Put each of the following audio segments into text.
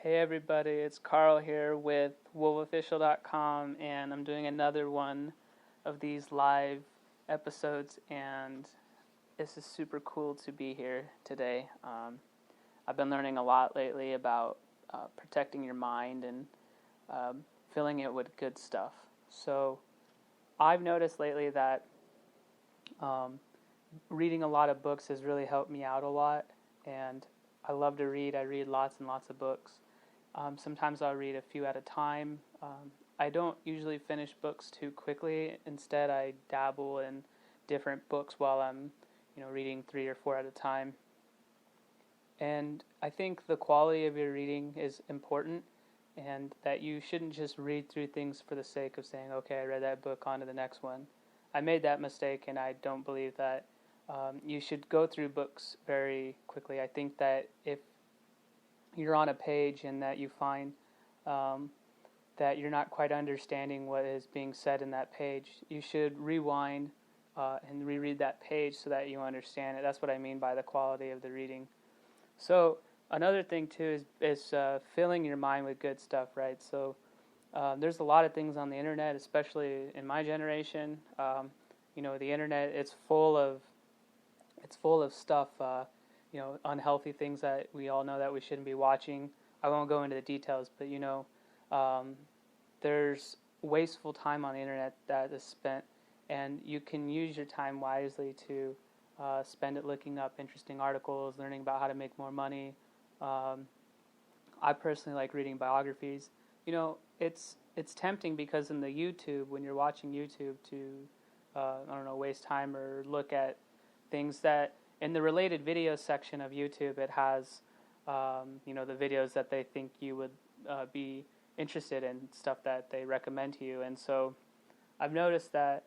Hey everybody, it's Carl here with wolfofficial.com, and I'm doing another one of these live episodes, and this is super cool to be here today. I've been learning a lot lately about protecting your mind and filling it with good stuff. So I've noticed lately that reading a lot of books has really helped me out a lot, and I love to read. I read lots and lots of books. Sometimes I'll read a few at a time. I don't usually finish books too quickly. Instead, I dabble in different books while I'm, reading 3 or 4 at a time. And I think the quality of your reading is important, and that you shouldn't just read through things for the sake of saying, okay, I read that book, on to the next one. I made that mistake, and I don't believe that you should go through books very quickly. I think that if you're on a page and that you find that you're not quite understanding what is being said in that page, you should rewind and reread that page so that you understand it. That's what I mean by the quality of the reading. So another thing too is filling your mind with good stuff, right? So there's a lot of things on the internet, especially in my generation. The internet, it's full of stuff. Unhealthy things that we all know that we shouldn't be watching. I won't go into the details, but there's wasteful time on the internet that is spent, and you can use your time wisely to spend it looking up interesting articles, learning about how to make more money. I personally like reading biographies. It's tempting because in the YouTube, when you're watching YouTube, to waste time or look at things that in the related videos section of YouTube, it has, the videos that they think you would be interested in, stuff that they recommend to you. And so I've noticed that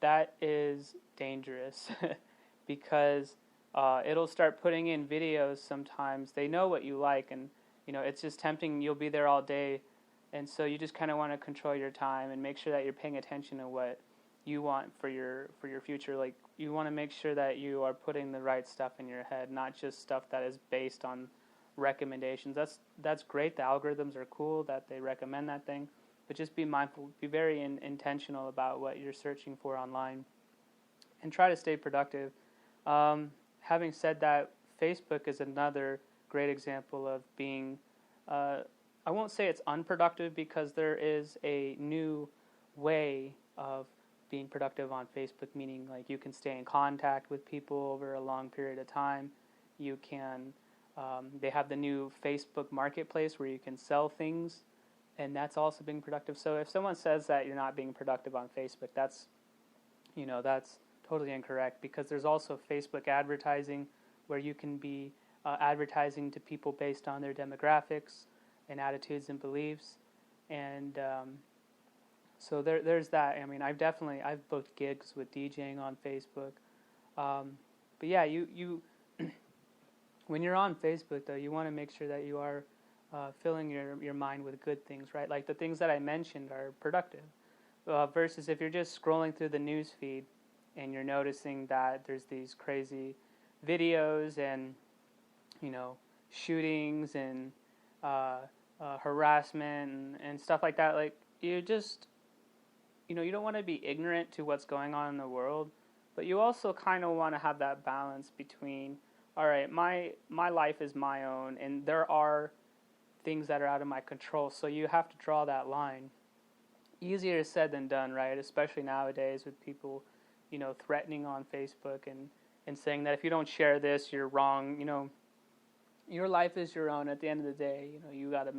that is dangerous because it'll start putting in videos sometimes. They know what you like, and, it's just tempting. You'll be there all day. And so you just kind of want to control your time and make sure that you're paying attention to what you want for your future. Like, you want to make sure that you are putting the right stuff in your head, not just stuff that is based on recommendations. That's great. The algorithms are cool that they recommend that thing, but just be mindful, be very intentional about what you're searching for online, and try to stay productive. Having said that, Facebook is another great example of being, I won't say it's unproductive, because there is a new way of being productive on Facebook, meaning like you can stay in contact with people over a long period of time. You can, they have the new Facebook Marketplace where you can sell things, and that's also being productive. So if someone says that you're not being productive on Facebook, that's totally incorrect, because there's also Facebook advertising where you can be advertising to people based on their demographics and attitudes and beliefs, and so there's that. I mean, I've booked gigs with DJing on Facebook, but yeah, you when you're on Facebook though, you want to make sure that you are filling your mind with good things, right? Like the things that I mentioned are productive, versus if you're just scrolling through the news feed and you're noticing that there's these crazy videos and shootings and harassment and stuff like that. Like, you just, you don't want to be ignorant to what's going on in the world, but you also kind of want to have that balance between, all right, my life is my own, and there are things that are out of my control, so you have to draw that line. Easier said than done, right? Especially nowadays with people, threatening on Facebook and saying that if you don't share this, you're wrong. Your life is your own. At the end of the day, you got to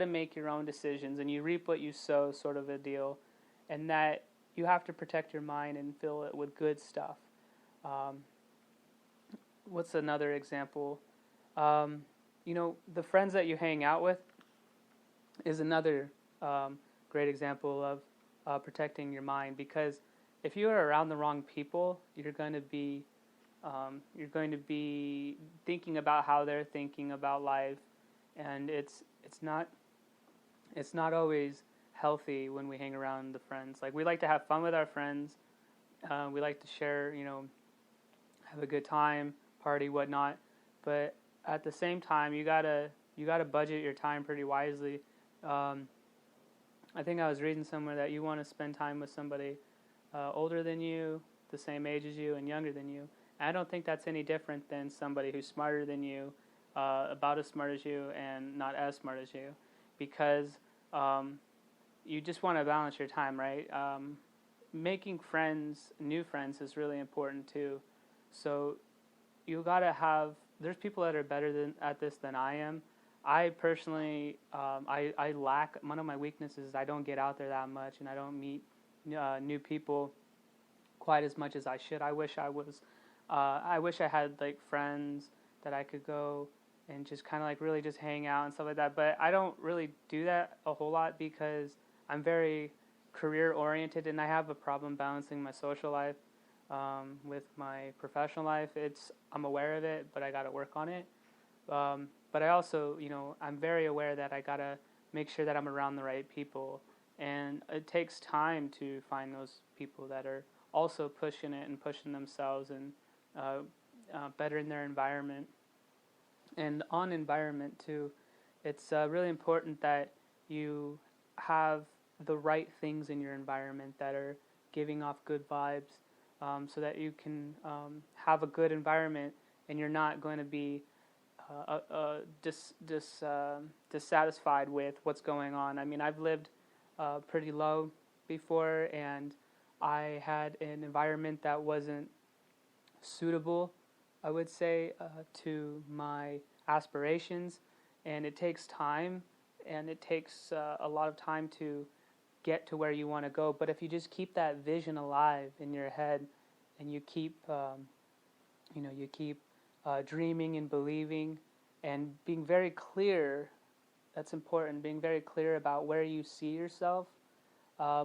make your own decisions, and you reap what you sow, sort of a deal. And that you have to protect your mind and fill it with good stuff. What's another example? The friends that you hang out with is another great example of protecting your mind, because if you are around the wrong people, you're going to be thinking about how they're thinking about life, and it's not always healthy when we hang around the friends. Like, we like to have fun with our friends, we like to share, have a good time, party, whatnot, but at the same time, you gotta budget your time pretty wisely. Um, I think I was reading somewhere that you want to spend time with somebody older than you, the same age as you, and younger than you. And I don't think that's any different than somebody who's smarter than you, about as smart as you, and not as smart as you, because um, you just want to balance your time, right? Making friends, new friends, is really important too. So you gotta have. There's people that are better at this than I am. I personally, I lack. One of my weaknesses is I don't get out there that much, and I don't meet new people quite as much as I should. I wish I was. I wish I had like friends that I could go and just kind of like really just hang out and stuff like that. But I don't really do that a whole lot because I'm very career oriented, and I have a problem balancing my social life with my professional life. I'm aware of it, but I got to work on it. But I also, I'm very aware that I got to make sure that I'm around the right people. And it takes time to find those people that are also pushing it and pushing themselves and bettering their environment. And on environment, too, it's really important that you have the right things in your environment that are giving off good vibes, so that you can have a good environment and you're not going to be dissatisfied with what's going on. I mean, I've lived pretty low before, and I had an environment that wasn't suitable, I would say, to my aspirations, and it takes time, and it takes a lot of time to get to where you want to go. But if you just keep that vision alive in your head, and you keep, dreaming and believing, and being very clear. That's important. Being very clear about where you see yourself.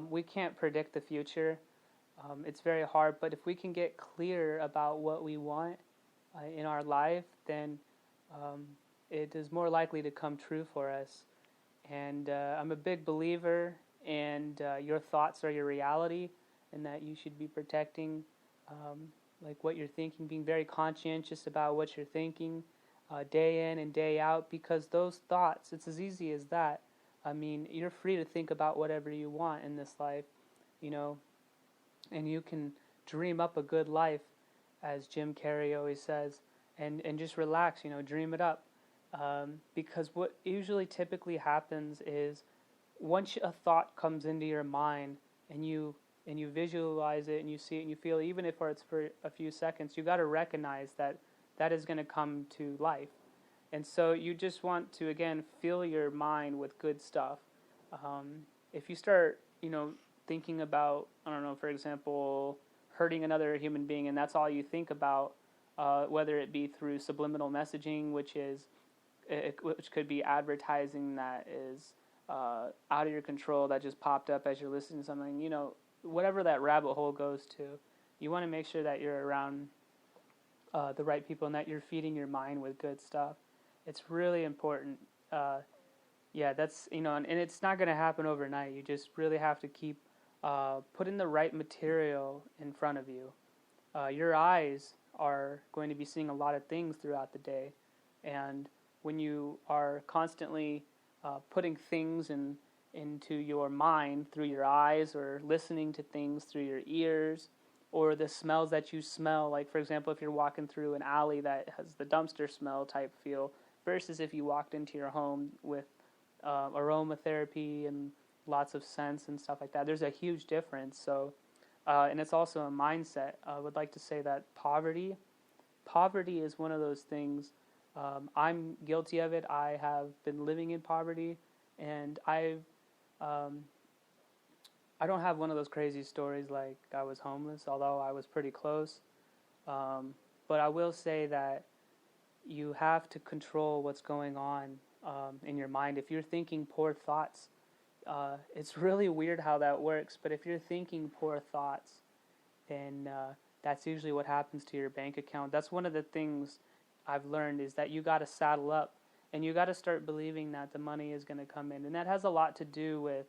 We can't predict the future. It's very hard. But if we can get clear about what we want in our life, then it is more likely to come true for us. And I'm a big believer in your thoughts are your reality, and that you should be protecting like what you're thinking, being very conscientious about what you're thinking day in and day out, because those thoughts, it's as easy as that. I mean, you're free to think about whatever you want in this life, and you can dream up a good life, as Jim Carrey always says, and just relax, dream it up. Because what usually typically happens is once a thought comes into your mind and you visualize it and you see it and you feel it, even if it's for a few seconds, you got to recognize that is going to come to life. And so you just want to, again, fill your mind with good stuff. If you start, thinking about, I don't know, for example, hurting another human being, and that's all you think about, whether it be through subliminal messaging, which could be advertising that is out of your control, that just popped up as you're listening to something, whatever that rabbit hole goes to, you want to make sure that you're around the right people and that you're feeding your mind with good stuff. It's really important. That's, and it's not going to happen overnight. You just really have to keep putting the right material in front of you. Your eyes are going to be seeing a lot of things throughout the day. And when you are constantly putting things into your mind through your eyes, or listening to things through your ears, or the smells that you smell, like for example, if you're walking through an alley that has the dumpster smell type feel, versus if you walked into your home with aromatherapy and lots of scents and stuff like that, there's a huge difference. So, and it's also a mindset. I would like to say that poverty is one of those things. I'm guilty of it. I have been living in poverty, and I don't have one of those crazy stories like I was homeless, although I was pretty close. But I will say that you have to control what's going on in your mind. If you're thinking poor thoughts, it's really weird how that works, but if you're thinking poor thoughts, then that's usually what happens to your bank account. That's one of the things I've learned, is that you got to saddle up, and you got to start believing that the money is going to come in. And that has a lot to do with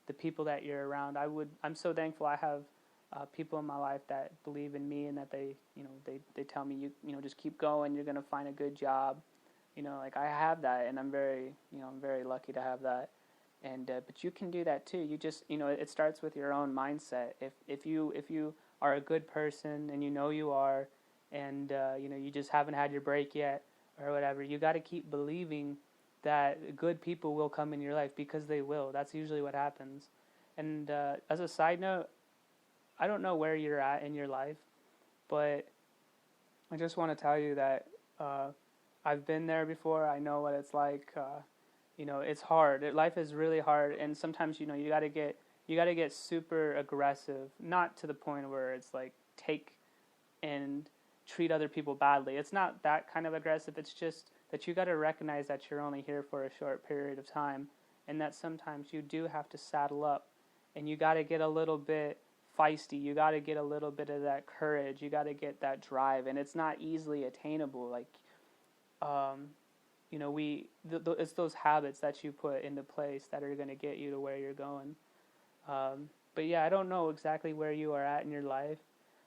the people that you're around. I'm so thankful I have people in my life that believe in me, and that they tell me, just keep going, you're going to find a good job. like I have that, and I'm very lucky to have that. And but you can do that too. You just, it starts with your own mindset. If you are a good person, and you are, and you just haven't had your break yet or whatever, you got to keep believing that good people will come in your life, because they will. That's usually what happens. And as a side note, I don't know where you're at in your life, but I just want to tell you that I've been there before. I know what it's like. It's hard. Life is really hard, and sometimes you gotta get super aggressive. Not to the point where it's like take and treat other people badly. It's not that kind of aggressive. It's just that you gotta recognize that you're only here for a short period of time, and that sometimes you do have to saddle up, and you gotta get a little bit feisty. You gotta get a little bit of that courage. You gotta get that drive, and it's not easily attainable. Like, it's those habits that you put into place that are going to get you to where you're going. But yeah, I don't know exactly where you are at in your life.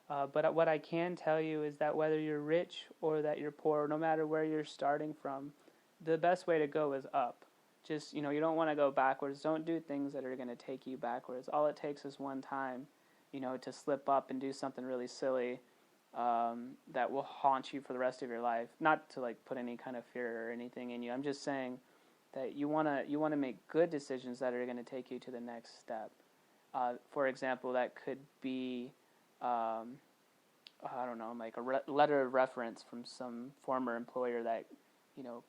But what I can tell you is that whether you're rich or that you're poor, no matter where you're starting from, the best way to go is up. Just, you don't want to go backwards. Don't do things that are going to take you backwards. All it takes is one time, to slip up and do something really silly that will haunt you for the rest of your life. Not to like put any kind of fear or anything in you. I'm just saying that you wanna make good decisions that are going to take you to the next step. For example, that could be I don't know, like a letter of reference from some former employer that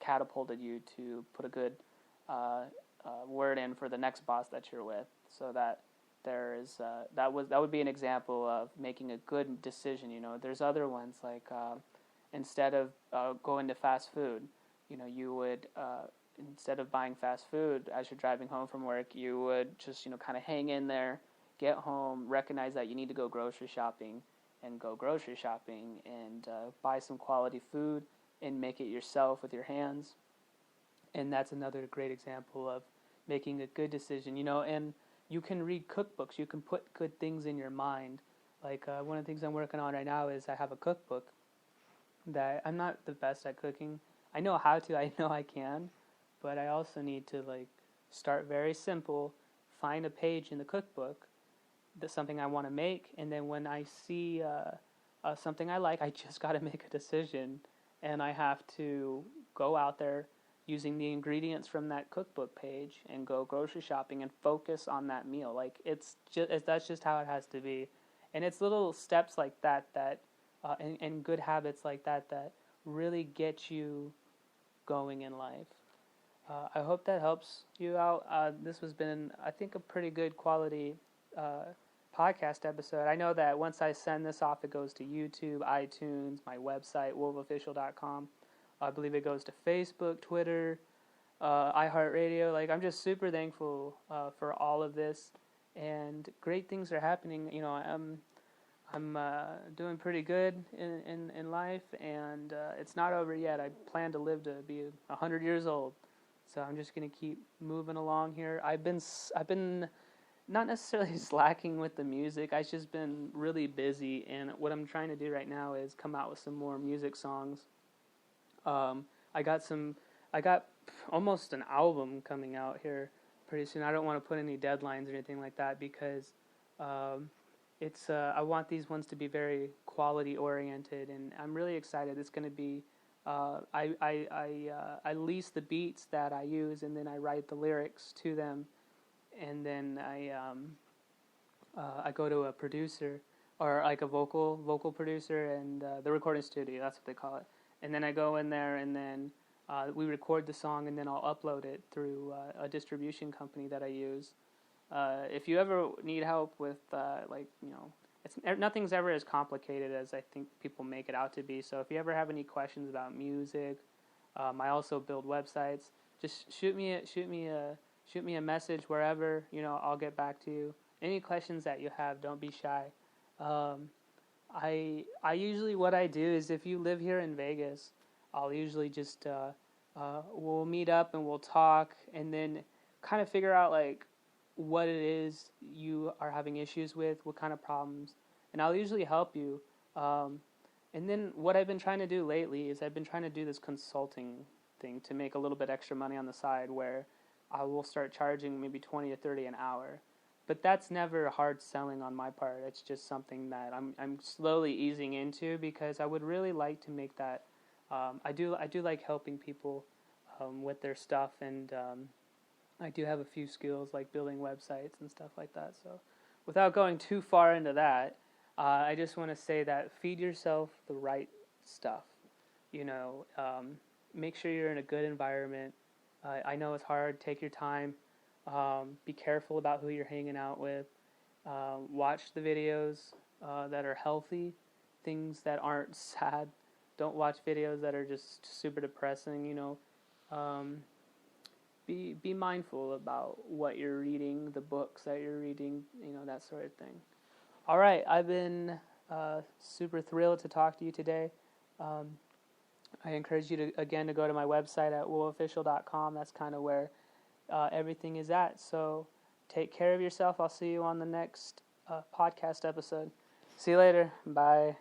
catapulted you to put a good word in for the next boss that you're with, so that there is that would be an example of making a good decision. There's other ones like instead of going to fast food, you would instead of buying fast food as you're driving home from work, you would just kind of hang in there, get home, recognize that you need to go grocery shopping, and buy some quality food and make it yourself with your hands. And that's another great example of making a good decision. And you can read cookbooks. You can put good things in your mind. Like one of the things I'm working on right now is I have a cookbook that I'm not the best at cooking. I know how to. I know I can, but I also need to start very simple, find a page in the cookbook that's something I want to make, and then when I see something I like, I just got to make a decision, and I have to go out there using the ingredients from that cookbook page and go grocery shopping and focus on that meal. That's just how it has to be. And it's little steps like that and good habits like that really get you going in life. I hope that helps you out. This has been, I think, a pretty good quality podcast episode. I know that once I send this off, it goes to YouTube, iTunes, my website, wolveofficial.com. I believe it goes to Facebook, Twitter, iHeartRadio. I'm just super thankful for all of this, and great things are happening. I'm doing pretty good in life, and it's not over yet. I plan to live to be 100 years old, so I'm just gonna keep moving along here. I've been not necessarily slacking with the music. I've just been really busy, and what I'm trying to do right now is come out with some more music songs. I got almost an album coming out here pretty soon. I don't want to put any deadlines or anything like that, because I want these ones to be very quality oriented, and I'm really excited. It's going to be I lease the beats that I use, and then I write the lyrics to them, and then I go to a producer, or like a vocal producer, and the recording studio. That's what they call it. And then I go in there, and then we record the song, and then I'll upload it through a distribution company that I use. If you ever need help with, nothing's ever as complicated as I think people make it out to be. So if you ever have any questions about music, I also build websites. Just shoot me a message wherever. I'll get back to you. Any questions that you have, don't be shy. I usually, what I do is, if you live here in Vegas, I'll usually just we'll meet up and we'll talk, and then kind of figure out what it is you are having issues with, what kind of problems, and I'll usually help you. And then what I've been trying to do lately is I've been trying to do this consulting something to make a little bit extra money on the side, where I will start charging maybe 20 to 30 an hour. But that's never hard selling on my part. It's just something that I'm slowly easing into, because I would really like to make that. I do like helping people with their stuff, and I do have a few skills like building websites and stuff like that. So without going too far into that, I just want to say that feed yourself the right stuff. Make sure you're in a good environment. I know it's hard. Take your time. Be careful about who you're hanging out with. Watch the videos that are healthy, things that aren't sad. Don't watch videos that are just super depressing. Be mindful about what you're reading, the books that you're reading, that sort of thing. All right, I've been super thrilled to talk to you today. I encourage you to go to my website at woofficial.com. That's kind of where everything is at. So take care of yourself. I'll see you on the next podcast episode. See you later. Bye.